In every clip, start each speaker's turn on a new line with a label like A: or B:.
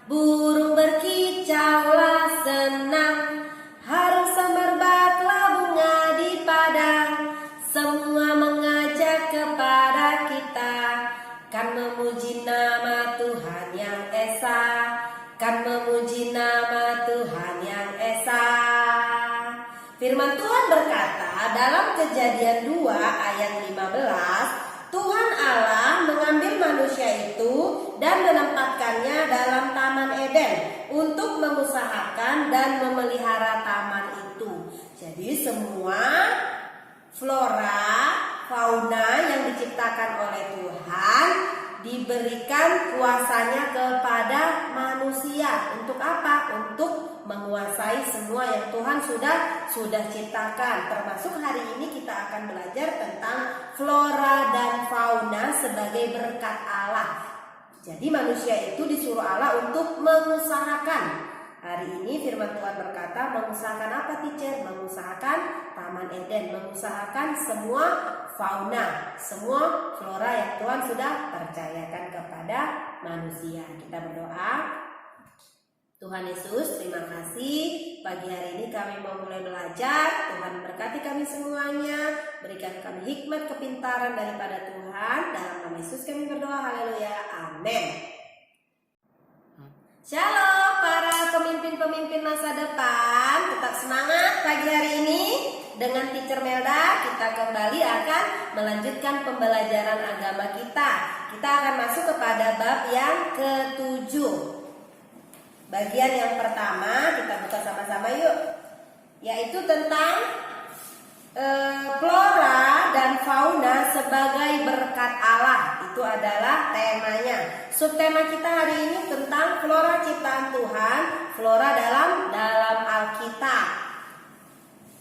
A: Burung berkicaulah senang, harum semerbaklah bunga di padang. Semua mengajak kepada kita, kan memuji nama Tuhan yang esa, kan memuji nama Tuhan yang esa. Firman Tuhan berkata dalam Kejadian 2 ayat 15, Tuhan Allah mengambil manusia itu dan menempatkannya dalam Taman Eden untuk mengusahakan dan memelihara taman itu. Jadi semua flora, fauna yang diciptakan oleh Tuhan diberikan kuasanya kepada manusia. Untuk apa? Untuk menguasai semua yang Tuhan sudah ciptakan. Termasuk hari ini kita akan belajar tentang flora dan fauna sebagai berkat Allah. Jadi manusia itu disuruh Allah untuk mengusahakan. Hari ini firman Tuhan berkata, mengusahakan apa teacher? Mengusahakan Taman Eden, mengusahakan semua fauna, semua flora yang Tuhan sudah percayakan kepada manusia. Kita berdoa. Tuhan Yesus, terima kasih. Pagi hari ini kami mau mulai belajar. Tuhan berkati kami semuanya, berikan kami hikmat kepintaran daripada Tuhan. Dalam nama Yesus kami berdoa, haleluya, amin. Shalom para pemimpin-pemimpin masa depan, tetap semangat pagi hari ini. Dengan Teacher Melda kita kembali akan melanjutkan pembelajaran agama kita. Kita akan masuk kepada bab yang ke-7. Bagian yang pertama kita buka sama-sama yuk, yaitu tentang flora dan fauna sebagai berkat Allah. Itu adalah temanya. Subtema kita hari ini tentang flora ciptaan Tuhan, flora dalam Alkitab.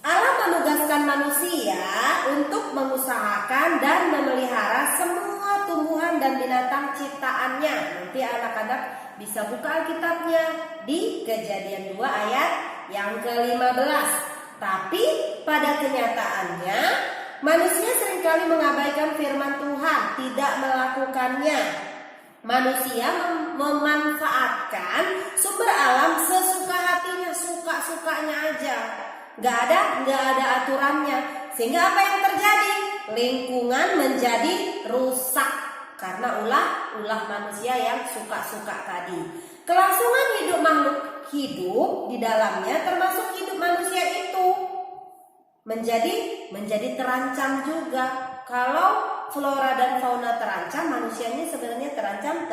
A: Allah menugaskan manusia untuk mengusahakan dan memelihara semua tumbuhan dan binatang ciptaannya. Nanti anak-anak bisa buka Alkitabnya di Kejadian 2 ayat yang ke-15. Tapi pada kenyataannya manusia seringkali mengabaikan firman Tuhan, tidak melakukannya. Manusia memanfaatkan sumber alam sesuka hatinya, suka-sukanya aja. Gak ada aturannya. Sehingga apa yang terjadi? Lingkungan menjadi rusak karena ulah manusia yang suka-suka tadi. Kelangsungan hidup makhluk hidup di dalamnya termasuk hidup manusia itu menjadi terancam juga. Kalau flora dan fauna terancam, manusianya sebenarnya terancam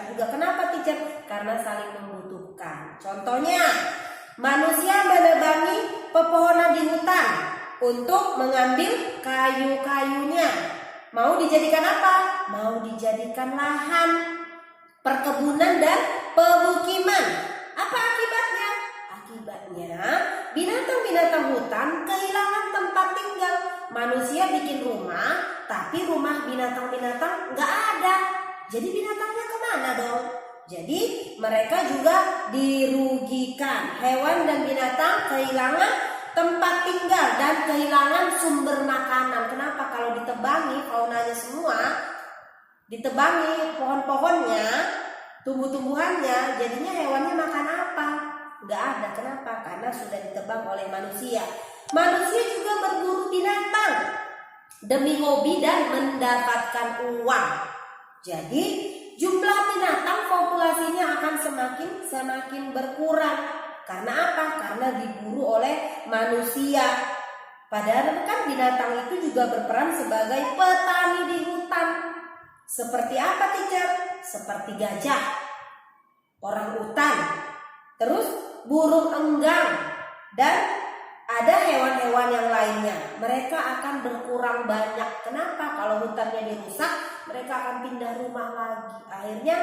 A: juga. Kenapa teacher? Karena saling membutuhkan. Contohnya, manusia menebangi pepohonan di hutan untuk mengambil kayu-kayunya. Mau dijadikan apa? Mau dijadikan lahan perkebunan dan pemukiman. Apa akibatnya? Akibatnya binatang-binatang hutan kehilangan tempat tinggal. Manusia bikin rumah, tapi rumah binatang-binatang nggak ada. Jadi binatangnya kemana dong? Jadi mereka juga dirugikan. Hewan dan binatang kehilangan tempat tinggal dan kehilangan sumber makanan. Kenapa? Kalau ditebangi faunanya semua, ditebangi pohon-pohonnya, tumbuh-tumbuhannya, jadinya hewannya makan apa? Nggak ada. Kenapa? Karena sudah ditebang oleh manusia. Manusia juga berburu binatang demi hobi dan mendapatkan uang. Jadi jumlah binatang populasinya akan semakin berkurang. Karena apa? Karena diburu oleh manusia. Padahal kan binatang itu juga berperan sebagai petani di hutan. Seperti apa teacher? Seperti gajah, orang hutan, terus burung enggang, dan ada hewan-hewan yang lainnya. Mereka akan berkurang banyak. Kenapa? Kalau hutannya dirusak, mereka akan pindah rumah lagi. Akhirnya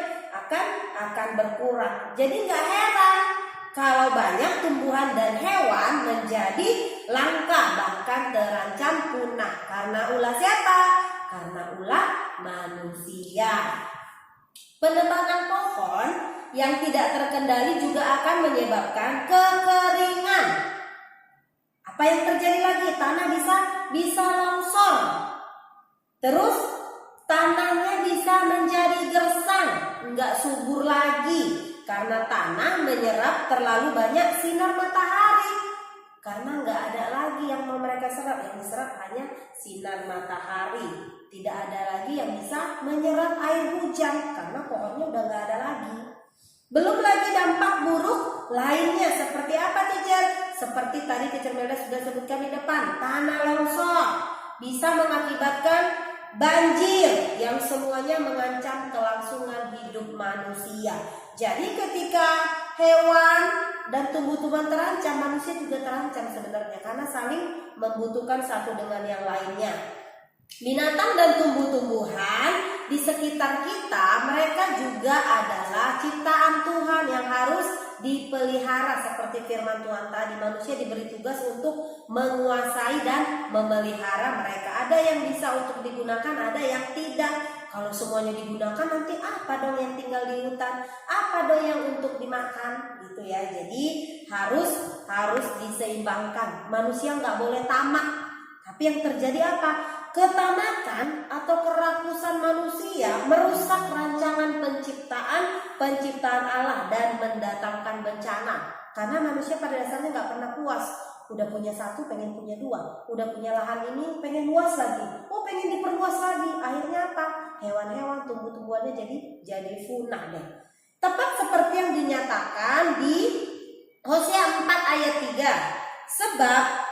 A: akan berkurang. Jadi nggak heran kalau banyak tumbuhan dan hewan menjadi langka, bahkan terancam punah. Karena ulah siapa? Karena ulah manusia. Penebangan pohon yang tidak terkendali juga akan menyebabkan kekeringan. Apa yang terjadi lagi? Tanah bisa longsor. Terus tanahnya bisa menjadi gersang, nggak subur lagi. Karena tanah menyerap terlalu banyak sinar matahari. Karena nggak ada lagi yang mau mereka serap, yang diserap hanya sinar matahari. Tidak ada lagi yang bisa menyerap air hujan karena pohonnya udah nggak ada lagi. Belum lagi dampak buruk lainnya seperti apa, teacher? Seperti tadi teacher Melda sudah sebutkan di depan, tanah longsor bisa mengakibatkan banjir yang semuanya mengancam kelangsungan hidup manusia. Jadi ketika hewan dan tumbuh-tumbuhan terancam, manusia juga terancam sebenarnya karena saling membutuhkan satu dengan yang lainnya. Binatang dan tumbuh-tumbuhan di sekitar kita, mereka juga adalah ciptaan Tuhan yang harus dipelihara seperti firman Tuhan tadi. Manusia diberi tugas untuk menguasai dan memelihara mereka. Ada yang bisa untuk digunakan, ada yang tidak. Kalau semuanya digunakan, nanti apa dong yang tinggal di hutan? Apa dong yang untuk dimakan? Gitu ya. Jadi harus diseimbangkan. Manusia nggak boleh tamak. Tapi yang terjadi apa? Ketamakan atau kerakusan manusia merusak rancangan penciptaan Allah dan mendatangkan bencana. Karena manusia pada dasarnya nggak pernah puas. Udah punya satu, pengen punya dua. Udah punya lahan ini, pengen luas lagi. Oh, pengen diperluas lagi. Akhirnya apa? Hewan-hewan, tumbuh-tumbuhannya jadi punah deh. Tepat seperti yang dinyatakan di Hosea 4 ayat 3.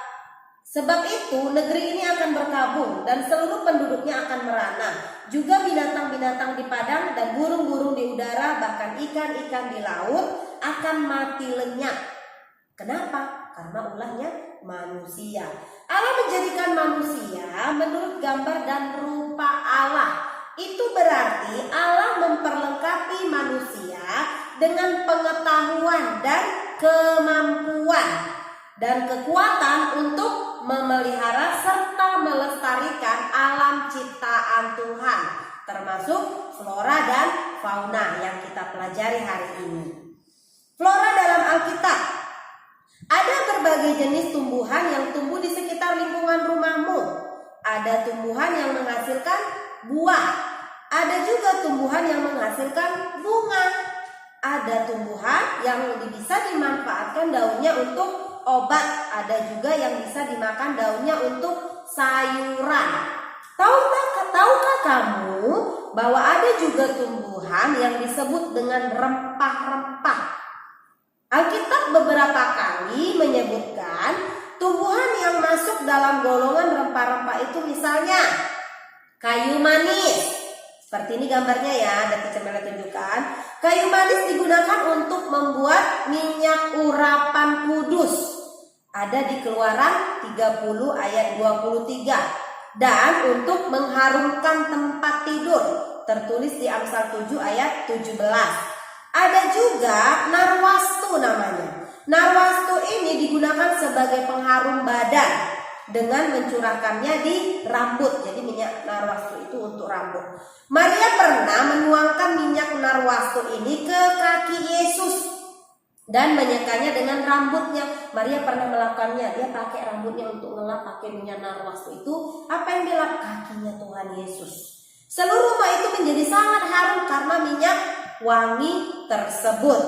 A: Sebab itu negeri ini akan berkabung dan seluruh penduduknya akan merana. Juga binatang-binatang di padang dan burung-burung di udara, bahkan ikan-ikan di laut akan mati lenyap. Kenapa? Karena ulahnya manusia. Allah menjadikan manusia menurut gambar dan rupa Allah. Itu berarti Allah memperlengkapi manusia dengan pengetahuan dan kemampuan dan kekuatan untuk memelihara serta melestarikan alam ciptaan Tuhan, termasuk flora dan fauna yang kita pelajari hari ini. Flora dalam Alkitab. Ada berbagai jenis tumbuhan yang tumbuh di sekitar lingkungan rumahmu. Ada tumbuhan yang menghasilkan buah. Ada juga tumbuhan yang menghasilkan bunga. Ada tumbuhan yang bisa dimanfaatkan daunnya untuk obat, ada juga yang bisa dimakan daunnya untuk sayuran. Tahukah kamu bahwa ada juga tumbuhan yang disebut dengan rempah-rempah? Alkitab beberapa kali menyebutkan tumbuhan yang masuk dalam golongan rempah-rempah itu misalnya kayu manis. Seperti ini gambarnya ya, dan teacher Mela tunjukkan. Kayu manis digunakan untuk membuat minyak urapan kudus. Ada di Keluaran 30 ayat 23. Dan untuk mengharumkan tempat tidur, tertulis di Amsal 7 ayat 17. Ada juga narwastu namanya. Narwastu ini digunakan sebagai pengharum badan dengan mencurahkannya di rambut. Jadi minyak narwastu itu untuk rambut. Maria pernah menuangkan minyak narwastu ini ke kaki Yesus dan menyekanya dengan rambutnya. Maria pernah melakukannya. Dia pakai rambutnya untuk ngelap pakai minyak narwastu itu. Apa yang dilap? Kakinya Tuhan Yesus. Seluruh rumah itu menjadi sangat harum karena minyak wangi tersebut.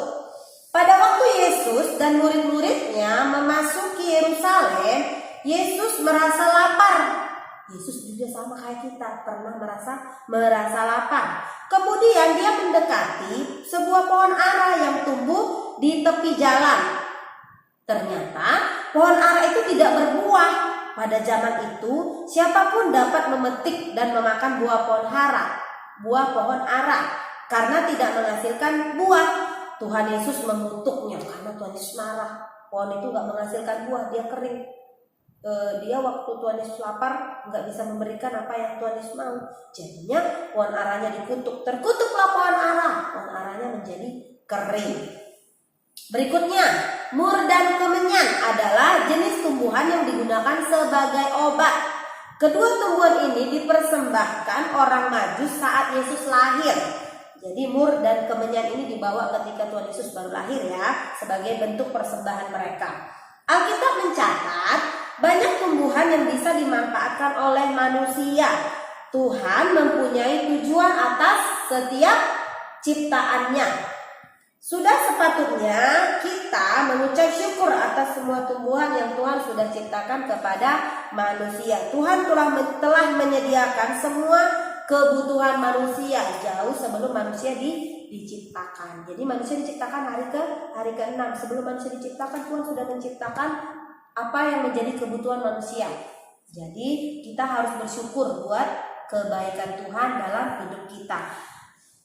A: Pada waktu Yesus dan murid-muridnya memasuki Yerusalem, Yesus merasa lapar. Yesus juga sama kayak kita, pernah merasa lapar. Kemudian dia mendekati sebuah pohon ara yang tumbuh di tepi jalan. Ternyata pohon ara itu tidak berbuah. Pada zaman itu siapapun dapat memetik dan memakan buah pohon ara karena tidak menghasilkan buah. Tuhan Yesus mengutuknya karena Tuhan Yesus marah. Pohon itu gak menghasilkan buah, dia kering. Dia waktu Tuhan Yesus lapar nggak bisa memberikan apa yang Tuhan Yesus mau. Jadinya pohon aranya dikutuk. Terkutuklah pohon ara. Pohon aranya menjadi kering. Berikutnya, mur dan kemenyan adalah jenis tumbuhan yang digunakan sebagai obat. Kedua tumbuhan ini dipersembahkan orang Majus saat Yesus lahir. Jadi mur dan kemenyan ini dibawa ketika Tuhan Yesus baru lahir ya, sebagai bentuk persembahan mereka. Alkitab mencatat banyak tumbuhan yang bisa dimanfaatkan oleh manusia. Tuhan mempunyai tujuan atas setiap ciptaannya. Sudah sepatutnya kita mengucap syukur atas semua tumbuhan yang Tuhan sudah ciptakan kepada manusia. Tuhan telah menyediakan semua kebutuhan manusia jauh sebelum manusia diciptakan. Jadi manusia diciptakan hari ke-6. Sebelum manusia diciptakan, Tuhan sudah menciptakan apa yang menjadi kebutuhan manusia. Jadi kita harus bersyukur buat kebaikan Tuhan dalam hidup kita.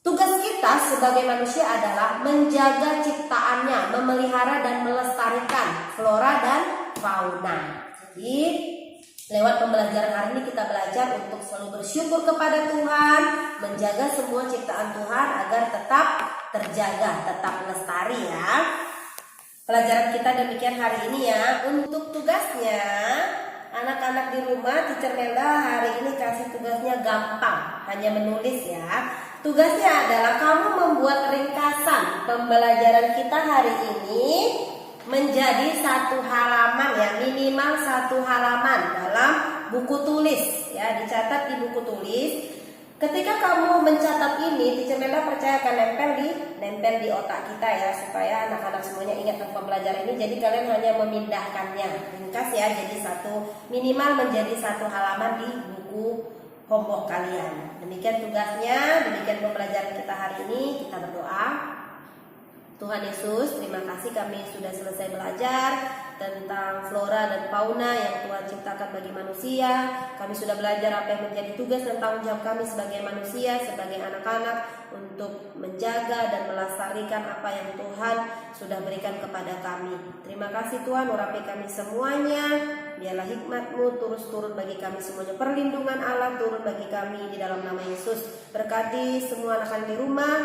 A: Tugas kita sebagai manusia adalah menjaga ciptaannya, memelihara dan melestarikan flora dan fauna. Jadi lewat pembelajaran hari ini kita belajar untuk selalu bersyukur kepada Tuhan, menjaga semua ciptaan Tuhan agar tetap terjaga, tetap lestari ya. Pelajaran kita demikian hari ini ya. Untuk tugasnya, anak-anak di rumah, Teacher Melda hari ini kasih tugasnya gampang, hanya menulis ya. Tugasnya adalah kamu membuat ringkasan pembelajaran kita hari ini menjadi 1 halaman ya, minimal 1 halaman dalam buku tulis ya, dicatat di buku tulis. Ketika kamu mencatat ini, Teacher Melda percaya akan nempel di otak kita ya, supaya anak-anak semuanya ingat tentang pembelajaran ini. Jadi kalian hanya memindahkannya, ringkas ya, jadi minimal menjadi 1 halaman di buku homework kalian. Demikian tugasnya, demikian pembelajaran kita hari ini. Kita berdoa. Tuhan Yesus, terima kasih kami sudah selesai belajar tentang flora dan fauna yang Tuhan ciptakan bagi manusia. Kami sudah belajar apa yang menjadi tugas dan tanggung jawab kami sebagai manusia, sebagai anak-anak, untuk menjaga dan melestarikan apa yang Tuhan sudah berikan kepada kami. Terima kasih Tuhan, urapi kami semuanya. Biarlah hikmat-Mu terus turun bagi kami semuanya. Perlindungan Allah turun bagi kami di dalam nama Yesus. Berkati semua anak-anak di rumah,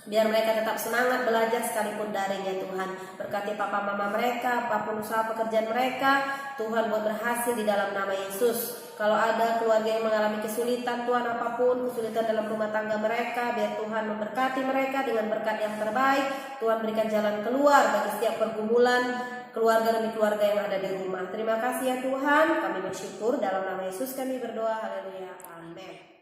A: biar mereka tetap semangat belajar sekalipun daring ya Tuhan. Berkati papa mama mereka, apapun usaha pekerjaan mereka, Tuhan buat berhasil di dalam nama Yesus. Kalau ada keluarga yang mengalami kesulitan, Tuhan apapun kesulitan dalam rumah tangga mereka, biar Tuhan memberkati mereka dengan berkat yang terbaik. Tuhan berikan jalan keluar bagi setiap pergumulan keluarga demi keluarga yang ada di rumah. Terima kasih ya Tuhan, kami bersyukur dalam nama Yesus kami berdoa. Haleluya. Amin.